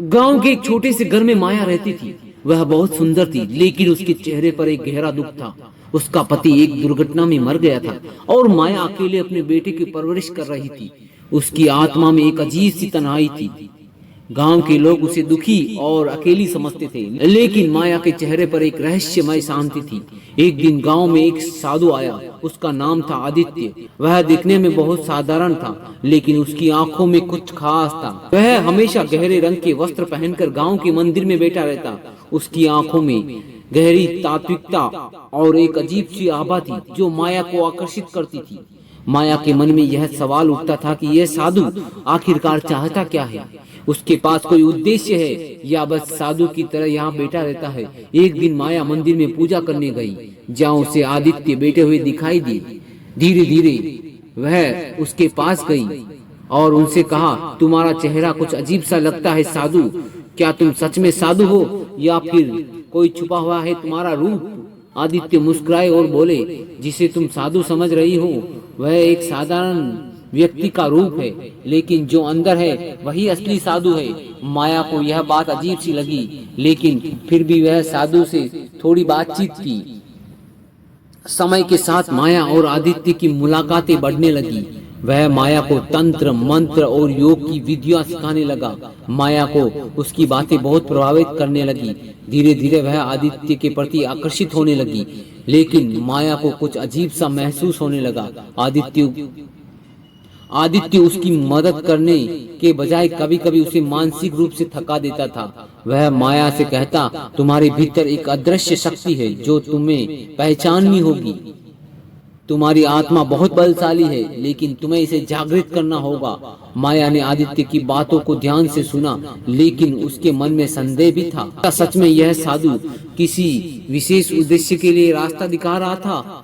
गांव के एक छोटे से घर में माया रहती थी। वह बहुत सुंदर थी, लेकिन उसके चेहरे पर एक गहरा दुख था। उसका पति एक दुर्घटना में मर गया था और माया अकेले अपने बेटे की परवरिश कर रही थी। उसकी आत्मा में एक अजीब सी तन्हाई थी। गांव के लोग उसे दुखी और अकेली समझते थे, लेकिन माया के चेहरे पर एक रहस्यमय शांति थी। एक दिन गांव में एक साधु आया। उसका नाम था आदित्य। वह दिखने में बहुत साधारण था, लेकिन उसकी आंखों में कुछ खास था। वह हमेशा गहरे रंग के वस्त्र पहनकर गांव के मंदिर में बैठा रहता। उसकी आंखों में गहरी तात्विकता और एक अजीब सी आभा थी जो माया को आकर्षित करती थी। माया के मन में यह सवाल उठता था कि यह साधु आखिरकार चाहता क्या है। उसके पास कोई उद्देश्य है या बस साधु की तरह यहाँ बैठा रहता है। एक दिन माया मंदिर में पूजा करने गई, जहाँ उसे आदित्य बैठे हुए दिखाई दी। धीरे धीरे वह उसके पास गई और उनसे कहा, तुम्हारा चेहरा कुछ अजीब सा लगता है साधु। क्या तुम सच में साधु हो या फिर कोई छुपा हुआ है तुम्हारा रूप? आदित्य मुस्कुराए और बोले, जिसे तुम साधु समझ रही हो वह एक साधारण व्यक्ति का रूप है, लेकिन जो अंदर है वही असली साधु है। माया को यह बात अजीब सी लगी, लेकिन फिर भी वह साधु से थोड़ी बातचीत की। समय के साथ माया और आदित्य की मुलाकातें बढ़ने लगी। वह माया को तंत्र, मंत्र और योग की विधियां सिखाने लगा। माया को उसकी बातें बहुत प्रभावित करने लगी। धीरे धीरे वह आदित्य के प्रति आकर्षित होने लगी, लेकिन माया को कुछ अजीब सा महसूस होने लगा। आदित्य उसकी मदद करने के बजाय कभी कभी उसे मानसिक रूप से थका देता था। वह माया से कहता, तुम्हारे भीतर एक अदृश्य शक्ति है जो तुम्हें पहचाननी होगी। तुम्हारी आत्मा बहुत बलशाली है, लेकिन तुम्हें इसे जागृत करना होगा। माया ने आदित्य की बातों को ध्यान से सुना, लेकिन उसके मन में संदेह भी था। क्या सच में यह साधु किसी विशेष उद्देश्य के लिए रास्ता दिखा रहा था,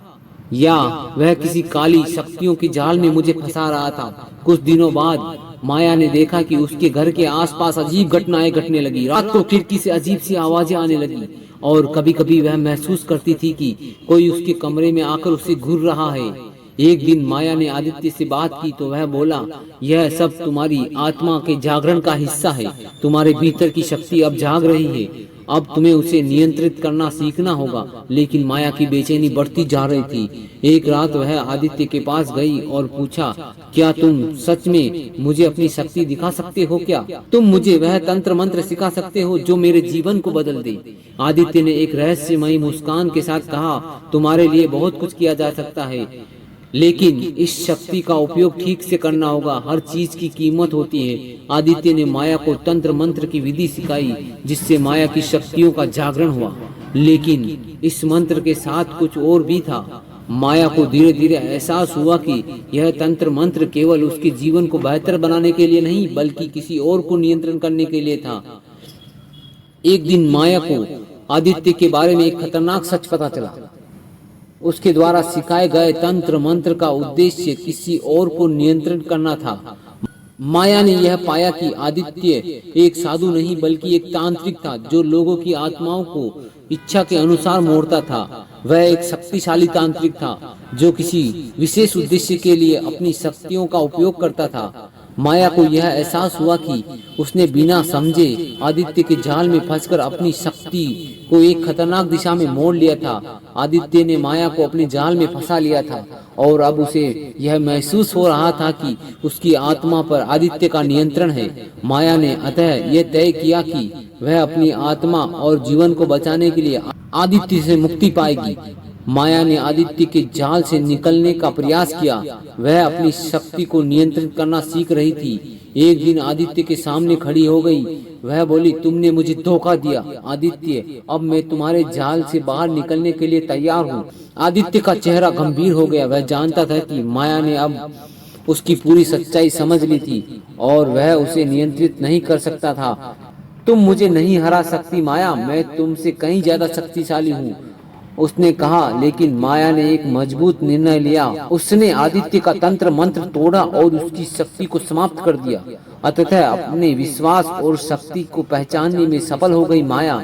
या वह किसी काली शक्तियों की जाल में मुझे फंसा रहा था? कुछ दिनों बाद माया ने देखा कि उसके घर के आसपास अजीब घटनाएं घटने लगी। रात को खिड़की से अजीब सी आवाजें आने लगी और कभी कभी वह महसूस करती थी कि कोई उसके कमरे में आकर उसे घूर रहा है। एक दिन माया ने आदित्य से बात की तो वह बोला, यह सब तुम्हारी आत्मा के जागरण का हिस्सा है। तुम्हारे भीतर की शक्ति अब जाग रही है। अब तुम्हें उसे नियंत्रित करना सीखना होगा। लेकिन माया की बेचैनी बढ़ती जा रही थी। एक रात वह आदित्य के पास गई और पूछा, क्या तुम सच में मुझे अपनी शक्ति दिखा सकते हो? क्या तुम मुझे वह तंत्र मंत्र सिखा सकते हो जो मेरे जीवन को बदल दे? आदित्य ने एक रहस्यमयी मुस्कान के साथ कहा, तुम्हारे लिए बहुत कुछ किया जा सकता है, लेकिन इस शक्ति का उपयोग ठीक से करना होगा। हर चीज की कीमत होती है। आदित्य ने माया को तंत्र मंत्र की विधि सिखाई, जिससे माया की शक्तियों का जागरण हुआ। लेकिन इस मंत्र के साथ कुछ और भी था। माया को धीरे धीरे एहसास हुआ कि यह तंत्र मंत्र केवल उसके जीवन को बेहतर बनाने के लिए नहीं, बल्कि किसी और को नियंत्रण करने के लिए था। एक दिन माया को आदित्य के बारे में एक खतरनाक सच पता चला। उसके द्वारा सिखाए गए तंत्र मंत्र का उद्देश्य किसी और को नियंत्रण करना था। माया ने यह पाया कि आदित्य एक साधु नहीं बल्कि एक तांत्रिक था, जो लोगों की आत्माओं को इच्छा के अनुसार मोड़ता था। वह एक शक्तिशाली तांत्रिक था जो किसी विशेष उद्देश्य के लिए अपनी शक्तियों का उपयोग करता था। माया को यह एहसास हुआ कि उसने बिना समझे आदित्य के जाल में फंसकर अपनी शक्ति को एक खतरनाक दिशा में मोड़ लिया था। आदित्य ने माया को अपने जाल में फंसा लिया था और अब उसे यह महसूस हो रहा था कि उसकी आत्मा पर आदित्य का नियंत्रण है। माया ने अतः यह तय किया कि वह अपनी आत्मा और जीवन को बचाने के लिए आदित्य से मुक्ति पाएगी। माया ने आदित्य के जाल से निकलने का प्रयास किया। वह अपनी शक्ति को नियंत्रित करना सीख रही थी। एक दिन आदित्य के सामने खड़ी हो गई। वह बोली, तुमने मुझे धोखा दिया आदित्य, अब मैं तुम्हारे जाल से बाहर निकलने के लिए तैयार हूँ। आदित्य का चेहरा गंभीर हो गया। वह जानता था कि माया ने अब उसकी पूरी सच्चाई समझ ली थी और वह उसे नियंत्रित नहीं कर सकता था। तुम मुझे नहीं हरा सकती माया, मैं तुमसे कहीं ज्यादा शक्तिशाली हूँ, उसने कहा। लेकिन माया ने एक मजबूत निर्णय लिया। उसने आदित्य का तंत्र मंत्र तोड़ा और उसकी शक्ति को समाप्त कर दिया। अतः अपने विश्वास और शक्ति को पहचानने में सफल हो गई माया।